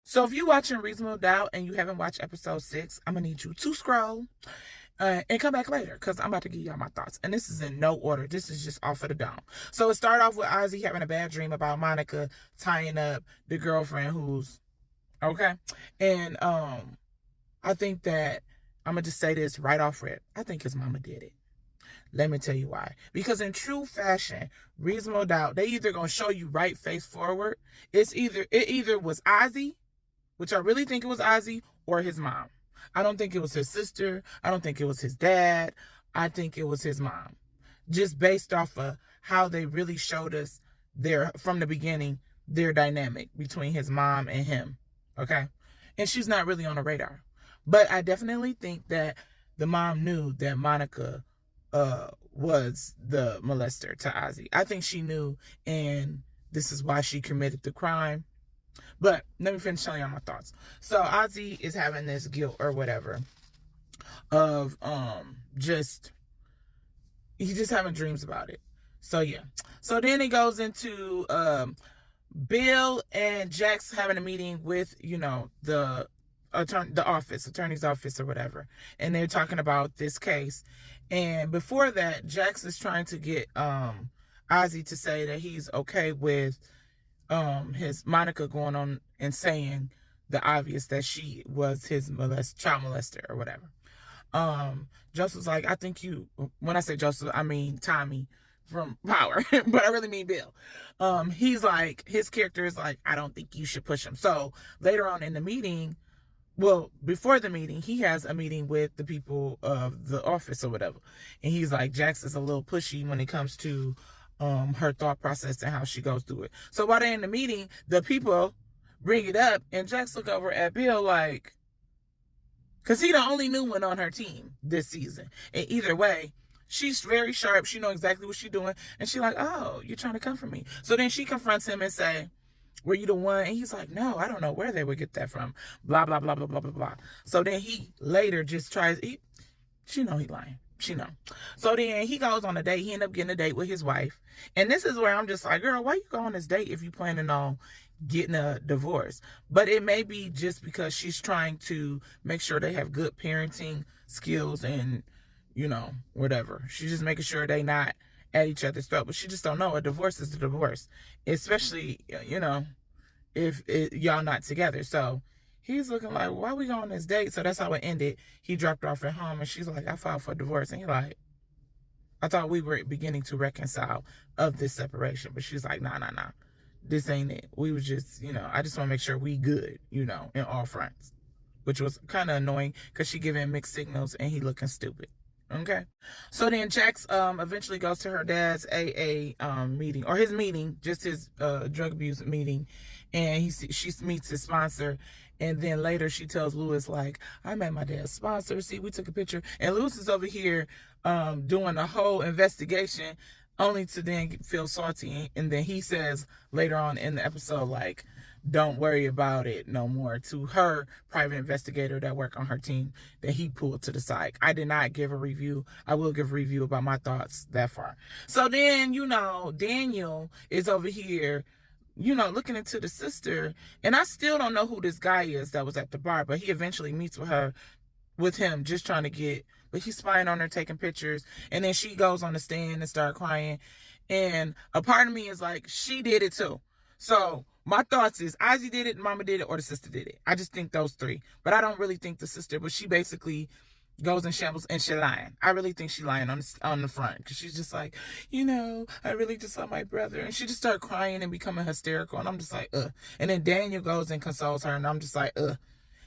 So if you're watching Reasonable Doubt and you haven't watched episode 6, I'm going to need you to scroll and come back later because I'm about to give y'all my thoughts. And this is in no order. This is just off of the dome. So it started off with Ozzy having a bad dream about Monica tying up the girlfriend who's okay. And I think that I'm going to just say this right off rip. I think his mama did it. Let me tell you why. Because in true fashion, Reasonable Doubt, they either going to show you right face forward. It either was Ozzy, which I really think it was Ozzy, or his mom. I don't think it was his sister. I don't think it was his dad. I think it was his mom. Just based off of how they really showed us from the beginning, their dynamic between his mom and him. Okay? And she's not really on the radar. But I definitely think that the mom knew that Monica was the molester to Ozzy. I think she knew, and this is why she committed the crime. But let me finish telling y'all my thoughts. So Ozzy is having this guilt or whatever of he's just having dreams about it. So yeah. So then it goes into Bill and Jax having a meeting with, the attorney's office or whatever. And they're talking about this case. And before that, Jax is trying to get Ozzy to say that he's okay with his Monica going on and saying the obvious that she was his child molester or whatever. Joseph's like, I think when I say Joseph, I mean Tommy from Power, but I really mean Bill. He's like, his character is like, I don't think you should push him. So later on in the meeting, before the meeting, he has a meeting with the people of the office or whatever. And he's like, Jax is a little pushy when it comes to her thought process and how she goes through it. So while they're in the meeting, the people bring it up, and Jax look over at Bill like, because he the only new one on her team this season. And either way, she's very sharp. She knows exactly what she's doing. And she's like, oh, you're trying to come for me. So then she confronts him and say, were you the one? And he's like, no, I don't know where they would get that from. Blah, blah, blah, blah, blah, blah, blah. So then he later just tries, she know he lying. She know. So then he goes on a date. He end up getting a date with his wife. And this is where I'm just like, girl, why you go on this date if you planning on getting a divorce? But it may be just because she's trying to make sure they have good parenting skills and, whatever. She's just making sure they not at each other's throat. But she just don't know. A divorce is a divorce. Especially, if y'all not together. So he's looking like, why we go on this date? So that's how it ended. He dropped her off at home, and she's like, I filed for divorce. And he's like, I thought we were beginning to reconcile of this separation. But she's like, nah. This ain't it. We was just, I just want to make sure we good, in all fronts. Which was kind of annoying because she giving mixed signals and he looking stupid. Okay. So then Jax eventually goes to her dad's AA meeting, or his meeting, just his drug abuse meeting. And she meets his sponsor. And then later she tells Lewis, like, I met my dad's sponsor. See, we took a picture. And Lewis is over here doing a whole investigation only to then feel salty. And then he says later on in the episode, like, don't worry about it no more, to her private investigator that worked on her team that he pulled to the side. I did not give a review. I will give a review about my thoughts that far. So then, Daniel is over here, looking into the sister. And I still don't know who this guy is that was at the bar, but he eventually meets with him, just trying to but he's spying on her, taking pictures. And then she goes on the stand and start crying. And a part of me is like, she did it too. So my thoughts is Ozzy did it, Mama did it, or the sister did it. I just think those three. But I don't really think the sister, but she basically goes in shambles and she lying. I really think she lying on the front, because she's just like, I really just saw my brother. And she just started crying and becoming hysterical. And I'm just like, ugh. And then Daniel goes and consoles her, and I'm just like, ugh.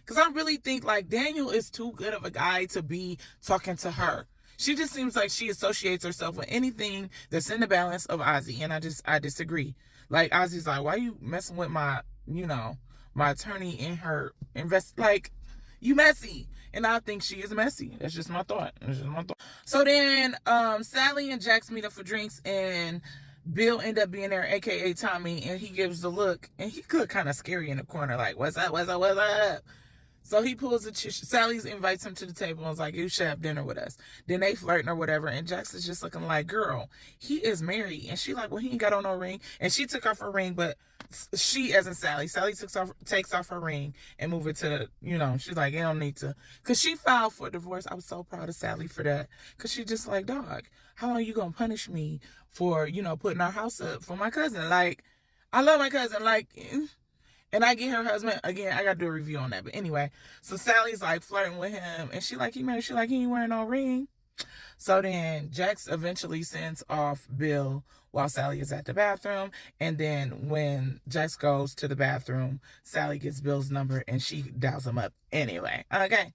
Because I really think, like, Daniel is too good of a guy to be talking to her. She just seems like she associates herself with anything that's in the balance of Ozzy. And I disagree. Like, Ozzy's like, why you messing with my attorney in her like, you messy. And I think she is messy. That's just my thought. So then Sally and Jax meet up for drinks, and Bill end up being there, aka Tommy, and he gives the look, and he look kind of scary in the corner, like, what's up? So he pulls Sally invites him to the table and was like, you should have dinner with us. Then they flirting or whatever. And Jax is just looking like, girl, he is married. And she like, well, he ain't got on no ring. And she took off her ring, but she, as in Sally takes off her ring and move it to, she's like, you don't need to. Because she filed for divorce. I was so proud of Sally for that. Because she just like, dog, how long you going to punish me for, putting our house up for my cousin? Like, I love my cousin. Like, and I get her husband, again, I got to do a review on that. But anyway, so Sally's like flirting with him. And she like, he married. She like, he ain't wearing no ring. So then Jax eventually sends off Bill while Sally is at the bathroom. And then when Jax goes to the bathroom, Sally gets Bill's number and she dials him up anyway. Okay.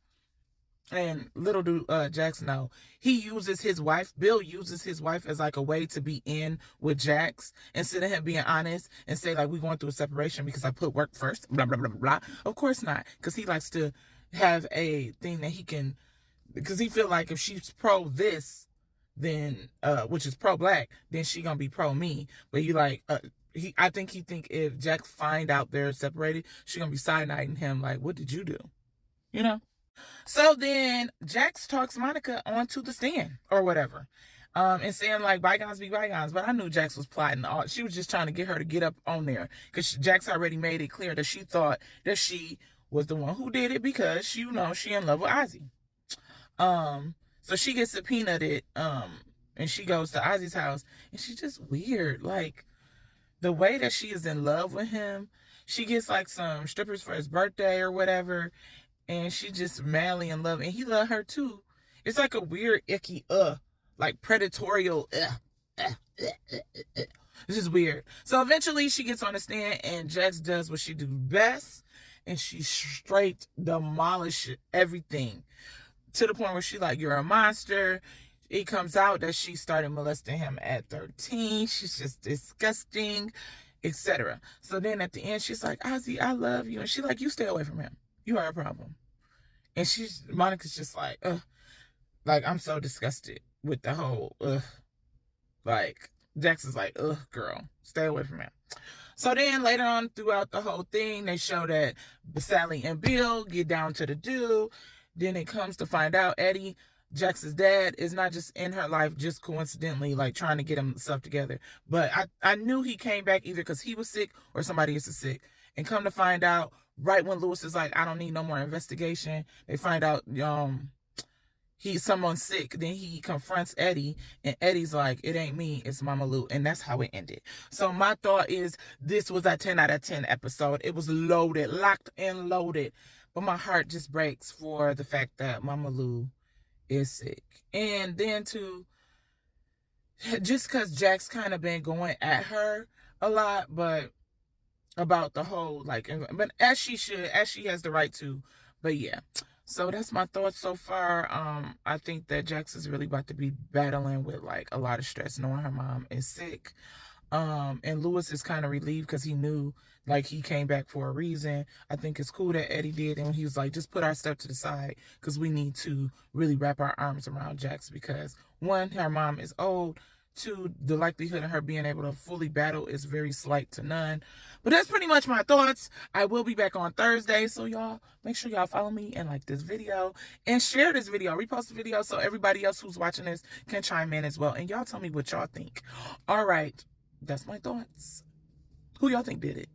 And little do Jax know, Bill uses his wife as like a way to be in with Jax instead of him being honest and say like, we're going through a separation because I put work first, blah, blah, blah, blah. Of course not, because he likes to have a thing that he can, because he feel like if she's pro this, then, which is pro black, then she gonna be pro me. But I think he think if Jax find out they're separated, she gonna be side-eyeing him like, what did you do? So then Jax talks Monica onto the stand or whatever. And saying like bygones be bygones. But I knew Jax was plotting. She was just trying to get her to get up on there. Because Jax already made it clear that she thought that she was the one who did it because she in love with Ozzy. So she gets subpoenaed and she goes to Ozzy's house. And she's just weird. Like, the way that she is in love with him. She gets like some strippers for his birthday or whatever. And she just madly in love. And he loved her too. It's like a weird, icky, like predatorial, This is weird. So eventually she gets on the stand and Jax does what she do best. And she straight demolishes everything. To the point where she like, you're a monster. It comes out that she started molesting him at 13. She's just disgusting, etc. So then at the end, she's like, Ozzy, I love you. And she's like, you stay away from him. You are a problem. And Monica's just like, ugh. Like, I'm so disgusted with the whole, ugh. Like, Jax is like, ugh, girl, stay away from him. So then later on throughout the whole thing, they show that Sally and Bill get down to the do. Then it comes to find out Eddie, Jax's dad, is not just in her life just coincidentally, like trying to get himself together. But I knew he came back either because he was sick or somebody else is sick. And come to find out, right when Lewis is like, I don't need no more investigation, they find out someone's sick. Then he confronts Eddie, and Eddie's like, it ain't me, it's Mama Lou. And that's how it ended. So my thought is, this was a 10 out of 10 episode. It was loaded, locked and loaded. But my heart just breaks for the fact that Mama Lou is sick. And then just because Jax kind of been going at her a lot, but about the whole, like, but as she has the right to. But yeah, so that's my thoughts so far. I think that Jax is really about to be battling with like a lot of stress knowing her mom is sick. And Lewis is kind of relieved because he knew like he came back for a reason. I think it's cool that Eddie did, and he was like, just put our stuff to the side because we need to really wrap our arms around Jax, because one, her mom is old. Two, the likelihood of her being able to fully battle is very slight to none. But that's pretty much my thoughts. I will be back on Thursday. So y'all, make sure y'all follow me and like this video and share this video, repost the video so everybody else who's watching this can chime in as well. And y'all tell me what y'all think. All right. That's my thoughts. Who y'all think did it?